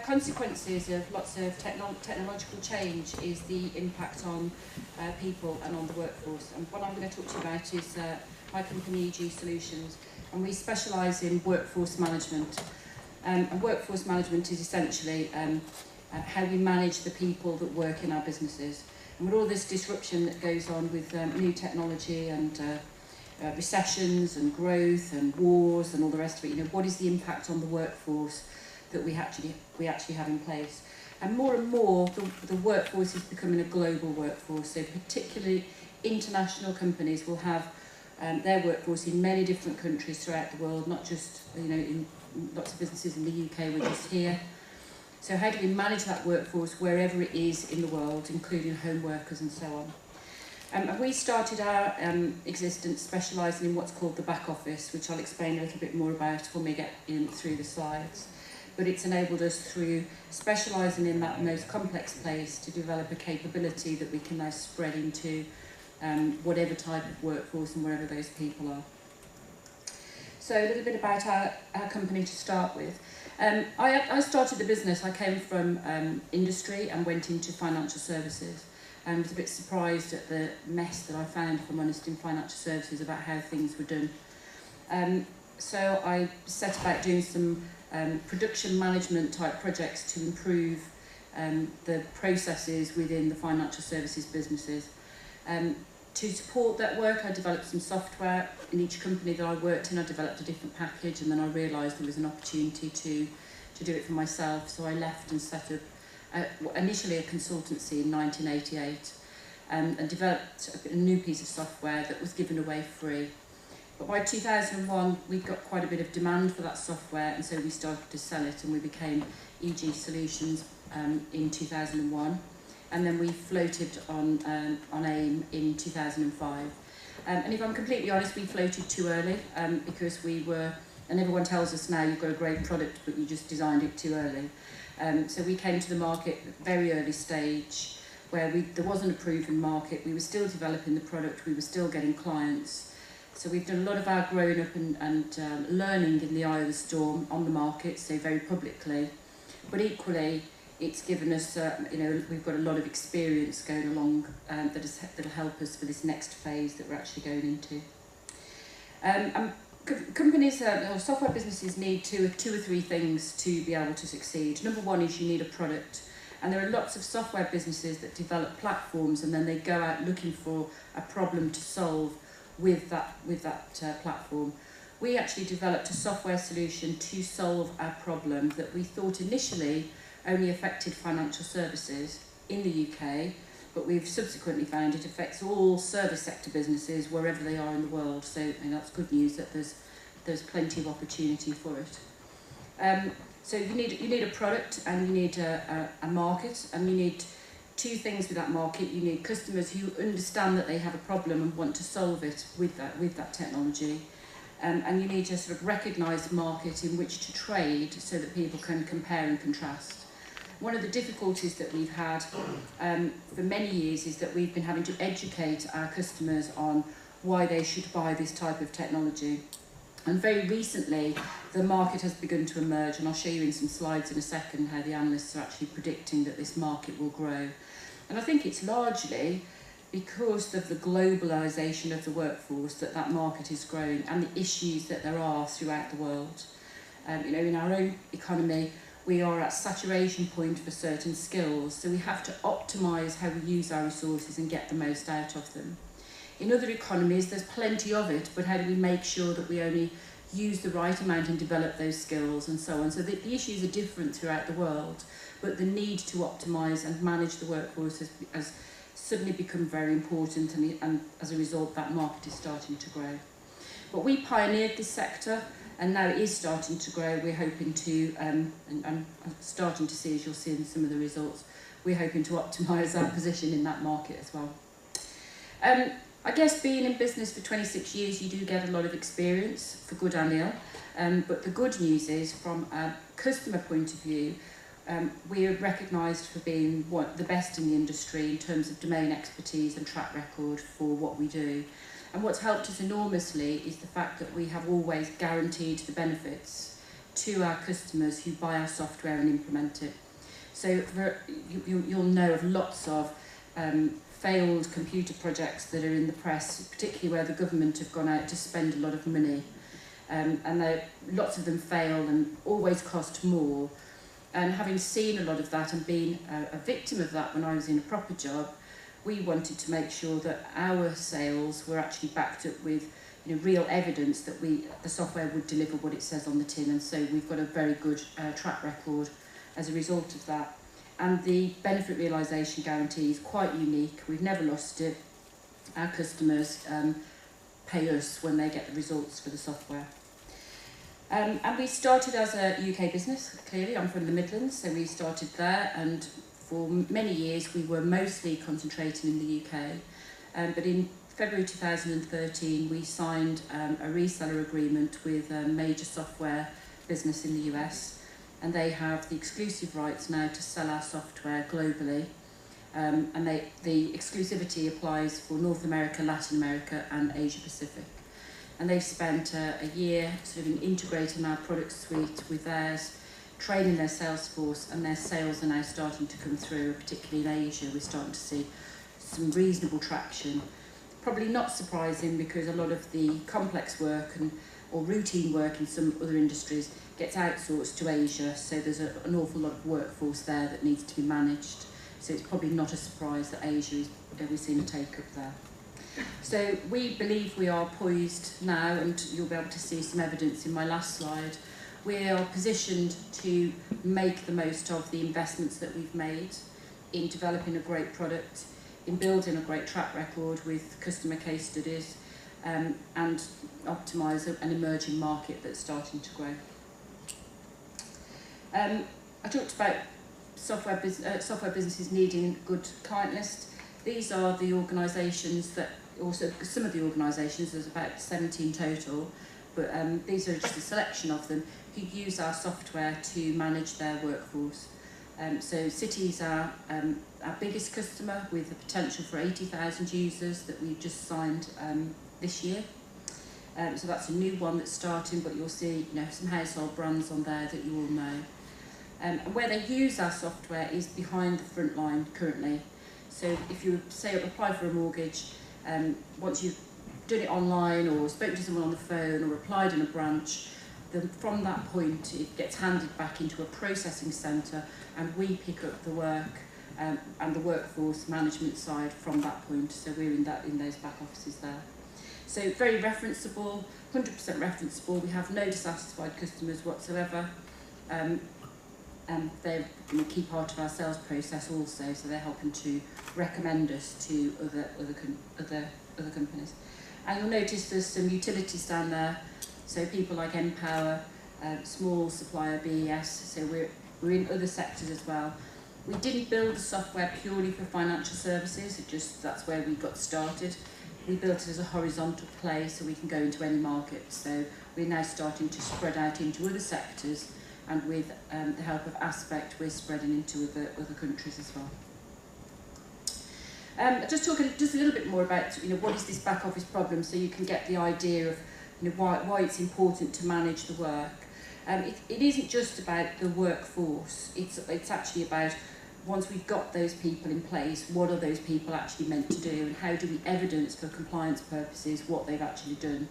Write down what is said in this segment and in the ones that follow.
consequences of lots of technological change is the impact on people and on the workforce. And what I'm going to talk to you about is my company, EG Solutions, and we specialise in workforce management. And workforce management is essentially how we manage the people that work in our businesses. And with all this disruption that goes on with new technology and recessions and growth and wars and all the rest of it, you know, what is the impact on the workforce that we actually have in place? And more, the workforce is becoming a global workforce. So particularly international companies will have their workforce in many different countries throughout the world, not just, you know, in lots of businesses in the UK, we're just here. So how do we manage that workforce wherever it is in the world, including home workers and so on? And we started our existence specialising in what's called the back office, which I'll explain a little bit more about when we get in through the slides. But it's enabled us through specialising in that most complex place to develop a capability that we can now spread into whatever type of workforce and wherever those people are. So a little bit about our company to start with. I started the business, I came from industry and went into financial services, and was a bit surprised at the mess that I found, if I'm honest, in financial services about how things were done. So I set about doing some production management type projects to improve the processes within the financial services businesses. To support that work, I developed some software. In each company that I worked in, I developed a different package, and then I realised there was an opportunity to do it for myself. So I left and set up initially a consultancy in 1988 and developed a new piece of software that was given away free. But by 2001, we got quite a bit of demand for that software, and so we started to sell it, and we became EG Solutions in 2001. And then we floated on AIM in 2005. And if I'm completely honest, we floated too early because we were, and everyone tells us now you've got a great product, but you just designed it too early. So we came to the market at a very early stage where there wasn't a proven market. We were still developing the product, we were still getting clients. So we've done a lot of our growing up and learning in the eye of the storm on the market, so very publicly. But equally, it's given us, you know, we've got a lot of experience going along that'll help us for this next phase that we're actually going into. Companies, software businesses need two or three things to be able to succeed. Number one is you need a product. And there are lots of software businesses that develop platforms, and then they go out looking for a problem to solve with that platform. We actually developed a software solution to solve our problem that we thought initially only affected financial services in the UK, but we've subsequently found it affects all service sector businesses wherever they are in the world. So, and that's good news that there's plenty of opportunity for it. So you need a product, and you need a market, and you need two things with that market. You need customers who understand that they have a problem and want to solve it with that technology. And you need to sort of recognise market in which to trade so that people can compare and contrast. One of the difficulties that we've had for many years is that we've been having to educate our customers on why they should buy this type of technology. And very recently, the market has begun to emerge, and I'll show you in some slides in a second how the analysts are actually predicting that this market will grow. And I think it's largely because of the globalisation of the workforce that market is growing, and the issues that there are throughout the world. You know, in our own economy, we are at saturation point for certain skills, so we have to optimise how we use our resources and get the most out of them. In other economies, there's plenty of it, but how do we make sure that we only use the right amount and develop those skills and so on? So the issues are different throughout the world, but the need to optimise and manage the workforce has suddenly become very important, and as a result, that market is starting to grow. But we pioneered this sector, and now it is starting to grow. We're hoping to, and starting to see, as you'll see in some of the results, we're hoping to optimise our position in that market as well. I guess being in business for 26 years, you do get a lot of experience, for good and ill. But the good news is, from a customer point of view, we are recognised for being the best in the industry in terms of domain expertise and track record for what we do. And what's helped us enormously is the fact that we have always guaranteed the benefits to our customers who buy our software and implement it. So you'll know of lots of failed computer projects that are in the press, particularly where the government have gone out to spend a lot of money. And lots of them fail and always cost more. And having seen a lot of that and been a victim of that when I was in a proper job, we wanted to make sure that our sales were actually backed up with real evidence that the software would deliver what it says on the tin. And so we've got a very good track record as a result of that. And the benefit realisation guarantee is quite unique. We've never lost it. Our customers pay us when they get the results for the software. And we started as a UK business, clearly. I'm from the Midlands, so we started there, and for many years we were mostly concentrating in the UK. But in February 2013 we signed a reseller agreement with a major software business in the US, and they have the exclusive rights now to sell our software globally. And the exclusivity applies for North America, Latin America and Asia Pacific. And they've spent a year sort of integrating our product suite with theirs, training their sales force, and their sales are now starting to come through, particularly in Asia. We're starting to see some reasonable traction. Probably not surprising, because a lot of the complex work or routine work in some other industries gets outsourced to Asia, so there's an awful lot of workforce there that needs to be managed. So it's probably not a surprise that Asia we're seeing a take-up there. So we believe we are poised now, and you'll be able to see some evidence in my last slide. We are positioned to make the most of the investments that we've made in developing a great product, in building a great track record with customer case studies, and optimise an emerging market that's starting to grow. I talked about software businesses needing a good client list. These are the organisations that, also some of the organisations, there's about 17 total, but these are just a selection of them, who use our software to manage their workforce. So Cities are our biggest customer, with the potential for 80,000 users that we've just signed this year. So that's a new one that's starting, but you'll see some household brands on there that you all know. And where they use our software is behind the front line currently. So if you say apply for a mortgage, once you've done it online or spoken to someone on the phone or applied in a branch, then from that point it gets handed back into a processing centre, and we pick up the work and the workforce management side from that point. So we're in those back offices there. So very referenceable, 100% referenceable. We have no dissatisfied customers whatsoever. And they're a key part of our sales process also, so they're helping to recommend us to other companies. And you'll notice there's some utilities down there, so people like Empower, small supplier BES, so we're in other sectors as well. We didn't build the software purely for financial services, that's where we got started. We built it as a horizontal play so we can go into any market, so we're now starting to spread out into other sectors, and with the help of Aspect, we're spreading into other countries as well. Just talking just a little bit more about what is this back office problem, so you can get the idea of why it's important to manage the work. It isn't just about the workforce. It's actually about, once we've got those people in place, what are those people actually meant to do, and how do we evidence for compliance purposes what they've actually done.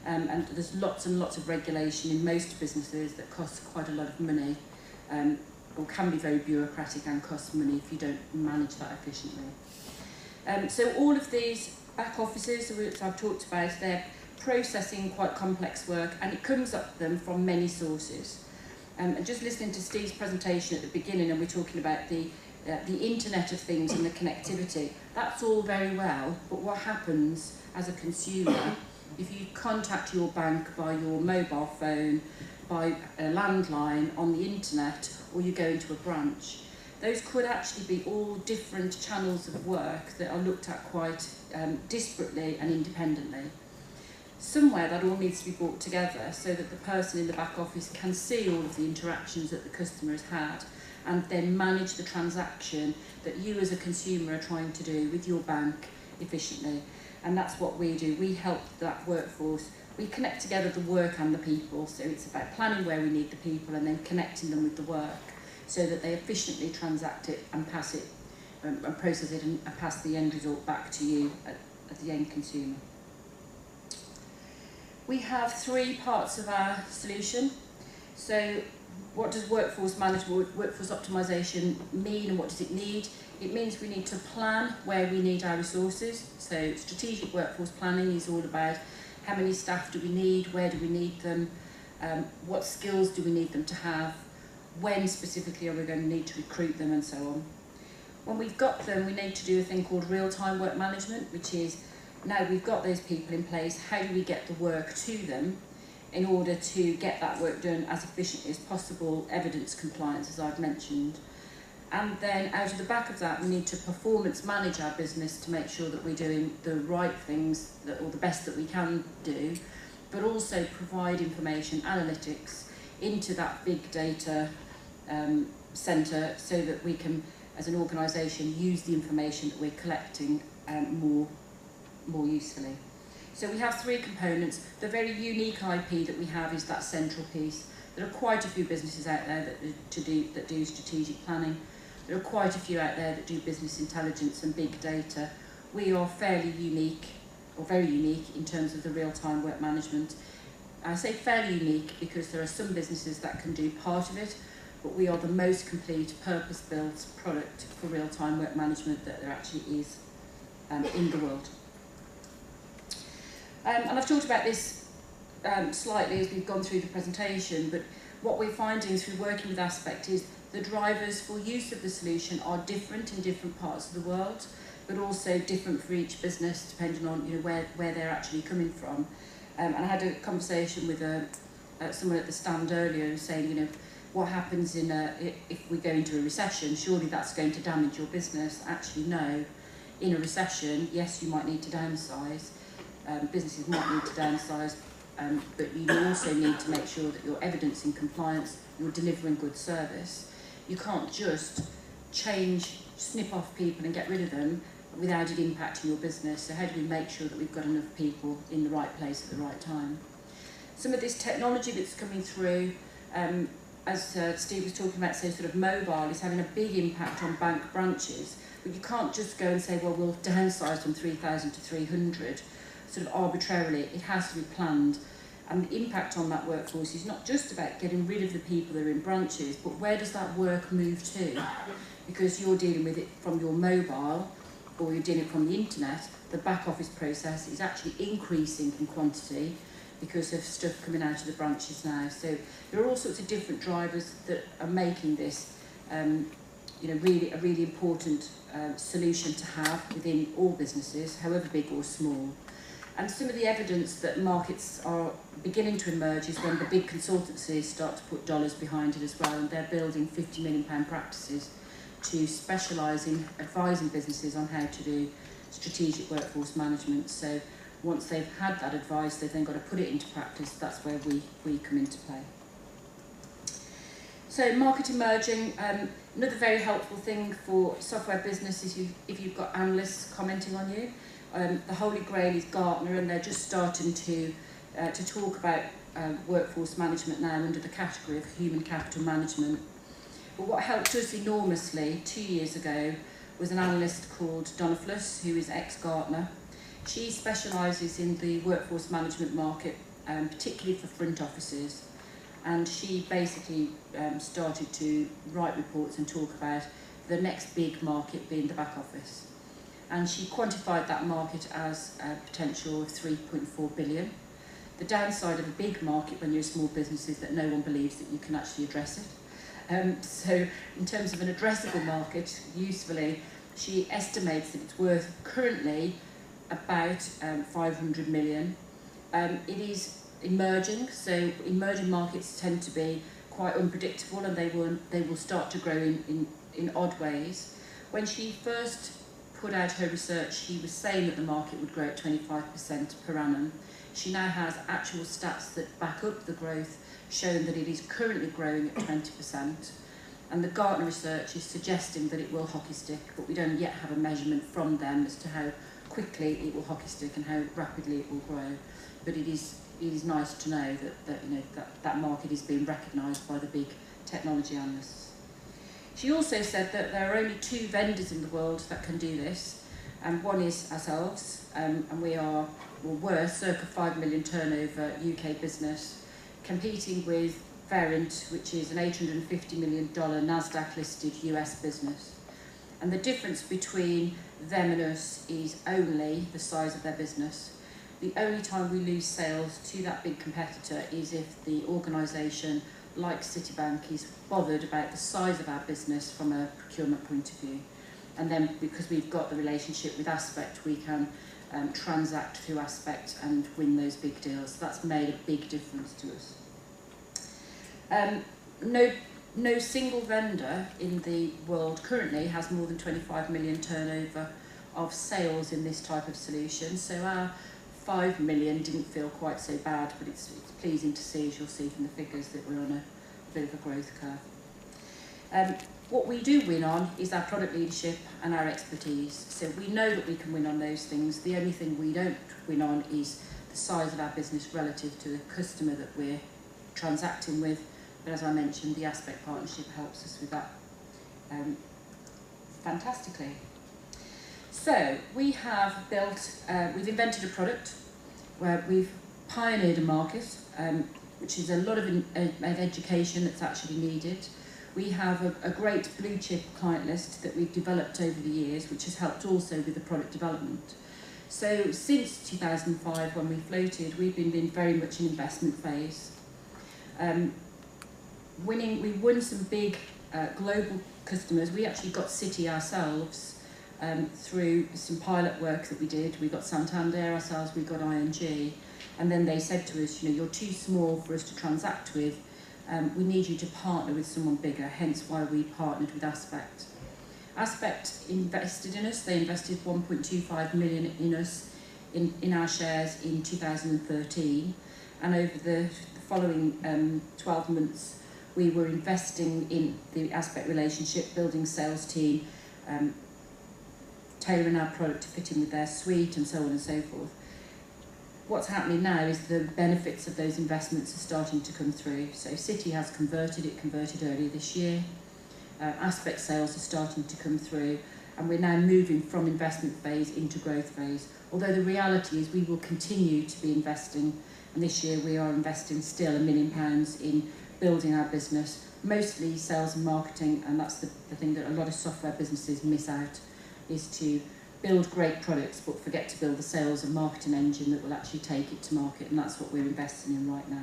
And there's lots and lots of regulation in most businesses that costs quite a lot of money, or can be very bureaucratic and cost money if you don't manage that efficiently. So all of these back offices, which I've talked about, they're processing quite complex work, and it comes up them from many sources. And just listening to Steve's presentation at the beginning, and we're talking about the Internet of Things and the connectivity, that's all very well, but what happens as a consumer if you contact your bank by your mobile phone, by a landline, on the internet, or you go into a branch? Those could actually be all different channels of work that are looked at quite disparately and independently. Somewhere that all needs to be brought together so that the person in the back office can see all of the interactions that the customer has had, and then manage the transaction that you as a consumer are trying to do with your bank efficiently. And that's what we do. We help that workforce we connect together the work and the people. So it's about planning where we need the people and then connecting them with the work so that they efficiently transact it and pass it and process it and pass the end result back to you at the end consumer. We have 3 parts of our solution. So what does workforce management, workforce optimisation mean and what does it need? It means we need to plan where we need our resources. So strategic workforce planning is all about how many staff do we need, where do we need them, what skills do we need them to have, when specifically are we going to need to recruit them, and so on. When we've got them, we need to do a thing called real-time work management, which is, now we've got those people in place, how do we get the work to them in order to get that work done as efficiently as possible, evidence compliance, as I've mentioned. And then out of the back of that, we need to performance manage our business to make sure that we're doing the right things, or the best that we can do, but also provide information, analytics, into that big data centre so that we can, as an organisation, use the information that we're collecting more usefully. So we have 3 components. The very unique IP that we have is that central piece. There are quite a few businesses out there that do strategic planning. There are quite a few out there that do business intelligence and big data. We are fairly unique, or very unique, in terms of the real-time work management. I say fairly unique because there are some businesses that can do part of it, but we are the most complete purpose-built product for real-time work management that there actually is in the world. And I've talked about this slightly as we've gone through the presentation, but what we're finding through working with Aspect is the drivers for use of the solution are different in different parts of the world, but also different for each business depending on where they're actually coming from. And I had a conversation with someone at the stand earlier saying, what happens if we go into a recession? Surely that's going to damage your business. Actually, no. In a recession, yes, you might need to downsize. Businesses might need to downsize, but you also need to make sure that you're evidencing compliance, you're delivering good service. You can't just snip off people and get rid of them without it impacting your business. So how do we make sure that we've got enough people in the right place at the right time? Some of this technology that's coming through, as Steve was talking about, so sort of mobile, is having a big impact on bank branches. But you can't just go and say, well, we'll downsize from 3,000 to 300, sort of arbitrarily. It has to be planned. And the impact on that workforce is not just about getting rid of the people that are in branches, but where does that work move to? Because you're dealing with it from your mobile, or you're dealing from the internet, the back office process is actually increasing in quantity because of stuff coming out of the branches now. So there are all sorts of different drivers that are making this really a really important solution to have within all businesses, however big or small. And some of the evidence that markets are beginning to emerge is when the big consultancies start to put dollars behind it as well, and they're building £50 million practices to specialise in advising businesses on how to do strategic workforce management. So once they've had that advice, they've then got to put it into practice. That's where we come into play. So market emerging, another very helpful thing for software business is if you've got analysts commenting on you. The Holy Grail is Gartner, and they're just starting to talk about workforce management now under the category of human capital management. But what helped us enormously 2 years ago was an analyst called Donna Fluss, who is ex-Gartner. She specialises in the workforce management market, particularly for front offices. And she basically started to write reports and talk about the next big market being the back office. And she quantified that market as a potential of 3.4 billion. The downside of a big market when you're a small business is that no one believes that you can actually address it. So in terms of an addressable market, usefully, she estimates that it's worth currently about 500 million. It is emerging, so emerging markets tend to be quite unpredictable, and they will start to grow in odd ways. When she first put out her research, she was saying that the market would grow at 25% per annum. She now has actual stats that back up the growth, showing that it is currently growing at 20%. And the Gartner research is suggesting that it will hockey stick, but we don't yet have a measurement from them as to how quickly it will hockey stick and how rapidly it will grow. But it is it is nice to know that market is being recognised by the big technology analysts. She also said that there are only 2 vendors in the world that can do this, and one is ourselves, and we're circa 5 million turnover UK business, competing with Verint, which is an $850 million NASDAQ listed US business. And the difference between them and us is only the size of their business. The only time we lose sales to that big competitor is if the organisation, like Citibank, is bothered about the size of our business from a procurement point of view. And then because we've got the relationship with Aspect, we can transact through Aspect and win those big deals. So that's made a big difference to us. No single vendor in the world currently has more than 25 million turnover of sales in this type of solution. So our 5 million didn't feel quite so bad, but it's pleasing to see, as you'll see from the figures, that we're on a bit of a growth curve. What we do win on is our product leadership and our expertise. So we know that we can win on those things. The only thing we don't win on is the size of our business relative to the customer that we're transacting with. But as I mentioned, the Aspect partnership helps us with that fantastically. So we have we've invented a product where we've pioneered a market, which is a lot of education that's actually needed. We have a great blue chip client list that we've developed over the years, which has helped also with the product development. So since 2005, when we floated, we've been in very much an investment phase. We won some big global customers. We actually got Citi ourselves through some pilot work that we did. We got Santander ourselves, we got ING, and then they said to us, you're too small for us to transact with. We need you to partner with someone bigger, hence why we partnered with Aspect. Aspect invested in us. They invested 1.25 million in us, in our shares in 2013, and over the following 12 months we were investing in the Aspect relationship, building sales team, tailoring our product to fit in with their suite, and so on and so forth. What's happening now is the benefits of those investments are starting to come through. So Citi has converted earlier this year. Aspect sales are starting to come through, and we're now moving from investment phase into growth phase. Although the reality is we will continue to be investing, and this year we are investing still £1 million in building our business, mostly sales and marketing, and that's the thing that a lot of software businesses miss out, is to build great products but forget to build the sales and marketing engine that will actually take it to market, and that's what we're investing in right now.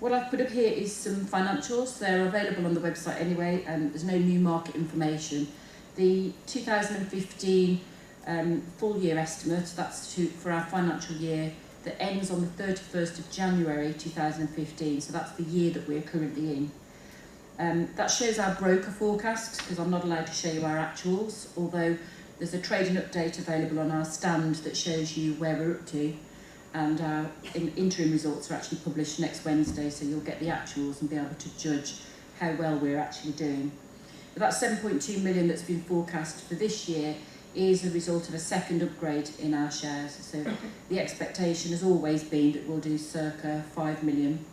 What I've put up here is some financials. They're available on the website anyway, and there's no new market information. The 2015 full year estimate, that's for our financial year that ends on the 31st of January 2015, so that's the year that we're currently in. That shows our broker forecast, because I'm not allowed to show you our actuals, although there's a trading update available on our stand that shows you where we're up to, and our interim results are actually published next Wednesday, so you'll get the actuals and be able to judge how well we're actually doing. But that 7.2 million that's been forecast for this year is a result of a second upgrade in our shares. So the expectation has always been that we'll do circa 5 million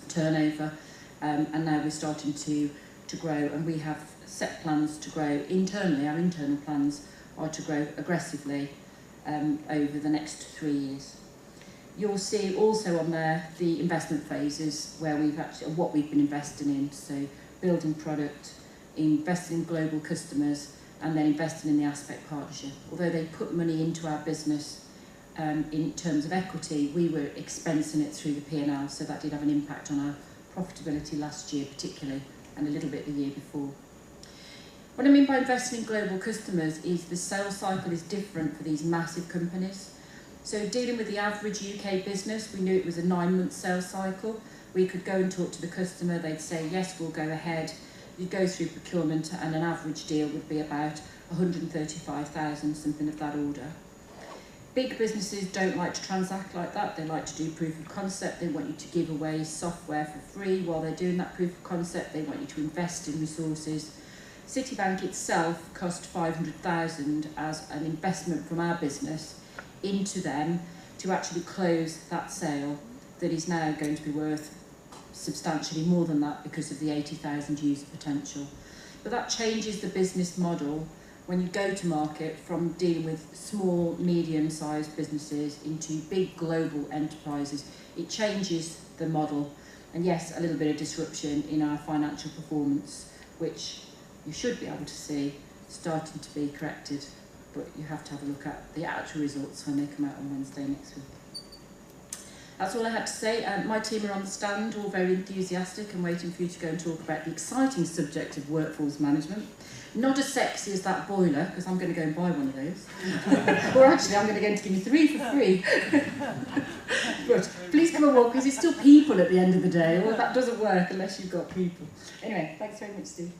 turnover, and now we're starting to grow, and we have set plans to grow internally. Our internal plans are to grow aggressively over the next 3 years. You'll see also on there the investment phases where what we've been investing in, so building product, investing in global customers, and then investing in the Aspect partnership. Although they put money into our business in terms of equity, we were expensing it through the P&L, so that did have an impact on our profitability last year particularly, and a little bit the year before. What I mean by investing in global customers is the sales cycle is different for these massive companies. So dealing with the average UK business, we knew it was a 9-month sales cycle. We could go and talk to the customer, they'd say, yes, we'll go ahead. You'd go through procurement, and an average deal would be about 135,000, something of that order. Big businesses don't like to transact like that. They like to do proof of concept. They want you to give away software for free while they're doing that proof of concept. They want you to invest in resources. Citibank itself cost 500,000 as an investment from our business into them to actually close that sale that is now going to be worth substantially more than that because of the 80,000 user potential. But that changes the business model when you go to market from dealing with small, medium-sized businesses into big global enterprises. It changes the model, and yes, a little bit of disruption in our financial performance, which you should be able to see starting to be corrected, but you have to have a look at the actual results when they come out on Wednesday next week. That's all I had to say. My team are on the stand, all very enthusiastic and waiting for you to go and talk about the exciting subject of workforce management. Not as sexy as that boiler, because I'm going to go and buy one of those. Or actually, I'm going to get him to give me 3 for free. But please come and walk, because it's still people at the end of the day. Well, that doesn't work unless you've got people. Anyway, thanks very much, Steve.